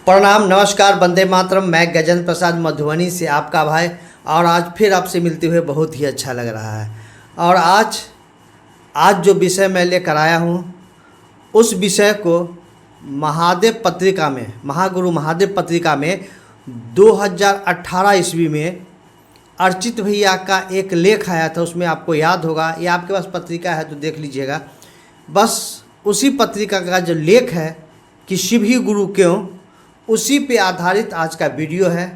प्रणाम, नमस्कार, वंदे मातरम। मैं गजेंद्र प्रसाद मधुबनी से आपका भाई, और आज फिर आपसे मिलते हुए बहुत ही अच्छा लग रहा है। और आज जो विषय मैं लेकर आया हूँ, उस विषय को महादेव पत्रिका में, महागुरु महादेव पत्रिका में 2018 ईस्वी में अर्चित भैया का एक लेख आया था। उसमें आपको याद होगा, ये आपके पास पत्रिका है तो देख लीजिएगा। बस उसी पत्रिका का जो लेख है कि शिव ही गुरु क्यों, उसी पे आधारित आज का वीडियो है।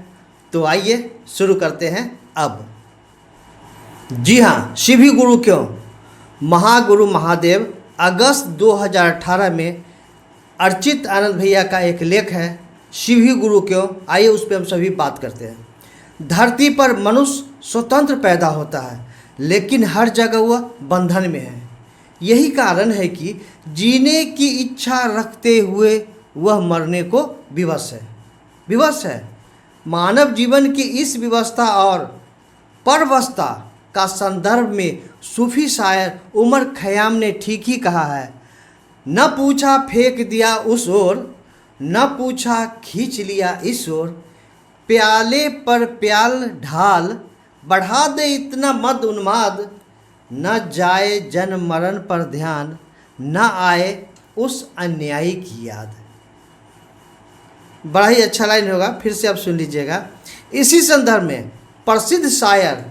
तो आइए शुरू करते हैं अब। जी हाँ, शिव ही गुरु क्यों, महागुरु महादेव, अगस्त 2018 में अर्चित आनंद भैया का एक लेख है, शिव ही गुरु क्यों। आइए उस पर हम सभी बात करते हैं। धरती पर मनुष्य स्वतंत्र पैदा होता है, लेकिन हर जगह वह बंधन में है। यही कारण है कि जीने की इच्छा रखते हुए वह मरने को विवश है। मानव जीवन की इस विवस्था और परवस्था का संदर्भ में सूफी शायर उमर खयाम ने ठीक ही कहा है। न पूछा फेंक दिया उस ओर, न पूछा खींच लिया इस ओर, प्याले पर प्याल ढाल, बढ़ा दे इतना मद उन्माद, न जाए जन्म मरण पर ध्यान, न आए उस अन्यायी की याद। बड़ा ही अच्छा लाइन होगा, फिर से आप सुन लीजिएगा। इसी संदर्भ में प्रसिद्ध शायर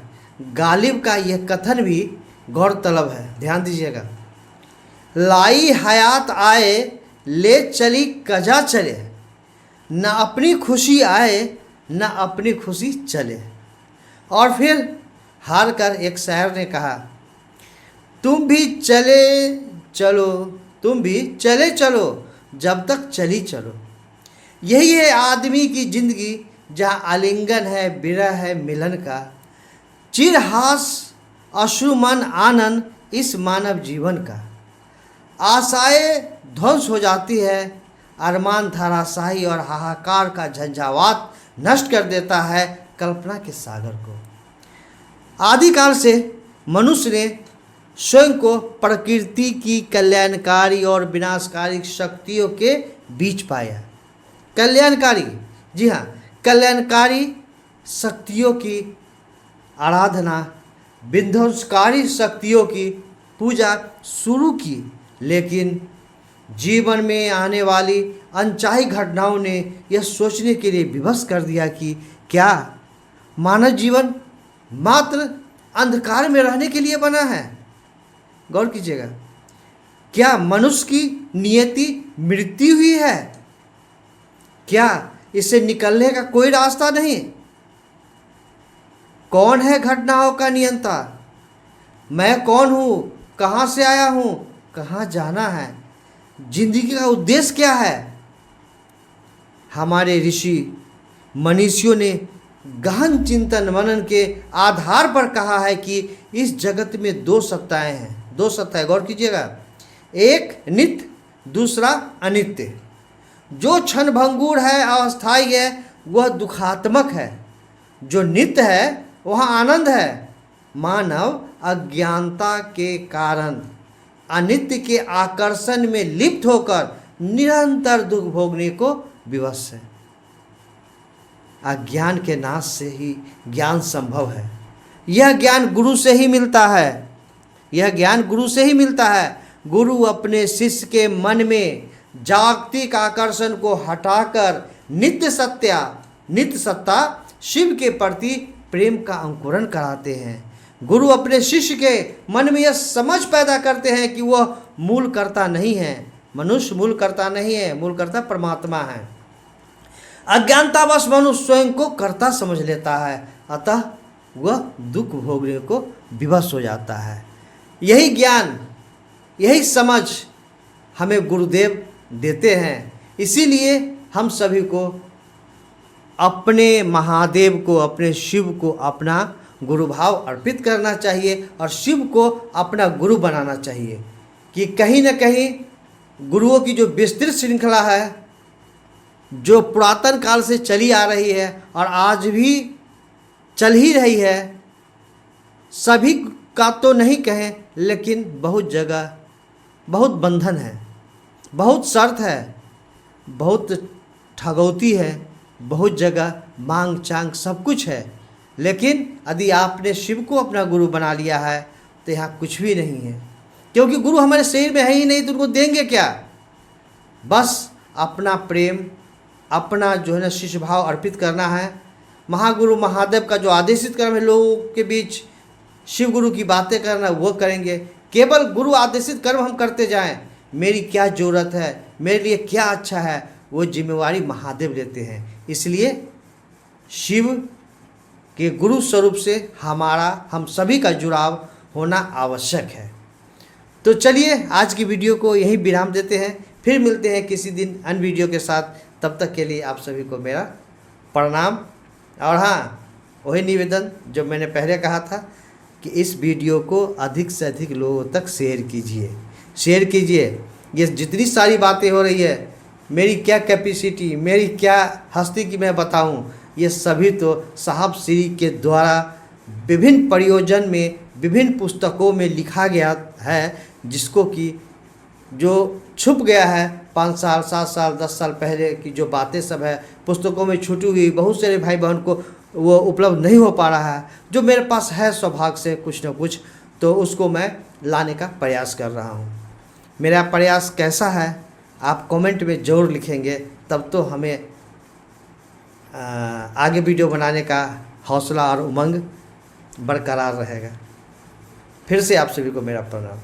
गालिब का यह कथन भी गौरतलब है, ध्यान दीजिएगा। लाई हयात आए ले चली कजा चले, न अपनी खुशी आए न अपनी खुशी चले। और फिर हार कर एक शायर ने कहा, तुम भी चले चलो, तुम भी चले चलो, जब तक चली चलो। यही है आदमी की जिंदगी, जहाँ आलिंगन है, विरह है मिलन का, चिरहास अश्रुमन आनंद इस मानव जीवन का। आशाएं ध्वंस हो जाती है, अरमान धराशाही और हाहाकार का झंझावात नष्ट कर देता है कल्पना के सागर को। आदिकाल से मनुष्य ने स्वयं को प्रकृति की कल्याणकारी और विनाशकारी शक्तियों के बीच पाया। कल्याणकारी, जी हाँ, कल्याणकारी शक्तियों की आराधना, विध्वंसकारी शक्तियों की पूजा शुरू की, लेकिन जीवन में आने वाली अनचाही घटनाओं ने यह सोचने के लिए विवश कर दिया कि क्या मानव जीवन मात्र अंधकार में रहने के लिए बना है। गौर कीजिएगा, क्या मनुष्य की नियति मृत्यु ही है? क्या इससे निकलने का कोई रास्ता नहीं? कौन है घटनाओं का नियंता? मैं कौन हूँ, कहाँ से आया हूँ, कहाँ जाना है, जिंदगी का उद्देश्य क्या है? हमारे ऋषि मनीषियों ने गहन चिंतन मनन के आधार पर कहा है कि इस जगत में दो सत्ताएं हैं। दो सत्ताएं, गौर कीजिएगा। एक नित्य, दूसरा अनित्य। जो क्षणभंगुर है, अस्थायी है, वह दुखात्मक है। जो नित्य है वह आनंद है। मानव अज्ञानता के कारण अनित्य के आकर्षण में लिप्त होकर निरंतर दुख भोगने को विवश है। अज्ञान के नाश से ही ज्ञान संभव है। यह ज्ञान गुरु से ही मिलता है। यह ज्ञान गुरु से ही मिलता है। गुरु अपने शिष्य के मन में जागतिक आकर्षण को हटाकर नित्य सत्ता शिव के प्रति प्रेम का अंकुरण कराते हैं। गुरु अपने शिष्य के मन में यह समझ पैदा करते हैं कि वह मूल कर्ता नहीं है। मनुष्य मूल कर्ता नहीं है, मूल कर्ता परमात्मा है। अज्ञानतावश मनुष्य स्वयं को कर्ता समझ लेता है, अतः वह दुख भोगने को विवश हो जाता है। यही ज्ञान, यही समझ हमें गुरुदेव देते हैं। इसीलिए हम सभी को अपने महादेव को, अपने शिव को अपना गुरु भाव अर्पित करना चाहिए और शिव को अपना गुरु बनाना चाहिए। कि कहीं न कहीं गुरुओं की जो विस्तृत श्रृंखला है, जो पुरातन काल से चली आ रही है और आज भी चल ही रही है, सभी का तो नहीं कहें, लेकिन बहुत जगह बहुत बंधन है, बहुत शर्त है, बहुत ठगौती है, बहुत जगह मांग चांग सब कुछ है, लेकिन यदि आपने शिव को अपना गुरु बना लिया है तो यहाँ कुछ भी नहीं है, क्योंकि गुरु हमारे शरीर में है ही नहीं तो उनको देंगे क्या। बस अपना प्रेम, अपना जो है ना शिष्य भाव अर्पित करना है। महागुरु महादेव का जो आदेशित कर्म है लोगों के बीच शिव गुरु की बातें करना, वो करेंगे। केवल गुरु आदेशित कर्म हम करते जाएं, मेरी क्या ज़रूरत है, मेरे लिए क्या अच्छा है, वो जिम्मेवारी महादेव लेते हैं। इसलिए शिव के गुरु स्वरूप से हम सभी का जुड़ाव होना आवश्यक है। तो चलिए आज की वीडियो को यहीं विराम देते हैं, फिर मिलते हैं किसी दिन अन्य वीडियो के साथ। तब तक के लिए आप सभी को मेरा प्रणाम। और हाँ, वही निवेदन जो मैंने पहले कहा था कि इस वीडियो को अधिक से अधिक लोगों तक शेयर कीजिए। ये जितनी सारी बातें हो रही है, मेरी क्या कैपेसिटी, मेरी क्या हस्ती की मैं बताऊं, ये सभी तो साहब श्री के द्वारा विभिन्न प्रयोजन में, विभिन्न पुस्तकों में लिखा गया है, जिसको कि जो छुप गया है 5 साल 7 साल 10 साल पहले की जो बातें सब है पुस्तकों में छुटी हुई, बहुत सारे भाई बहन को वो उपलब्ध नहीं हो पा रहा है। जो मेरे पास है सौभाग्य से कुछ न कुछ, तो उसको मैं लाने का प्रयास कर रहा हूँ। मेरा प्रयास कैसा है आप कमेंट में ज़रूर लिखेंगे, तब तो हमें आगे वीडियो बनाने का हौसला और उमंग बरकरार रहेगा। फिर से आप सभी को मेरा प्रणाम।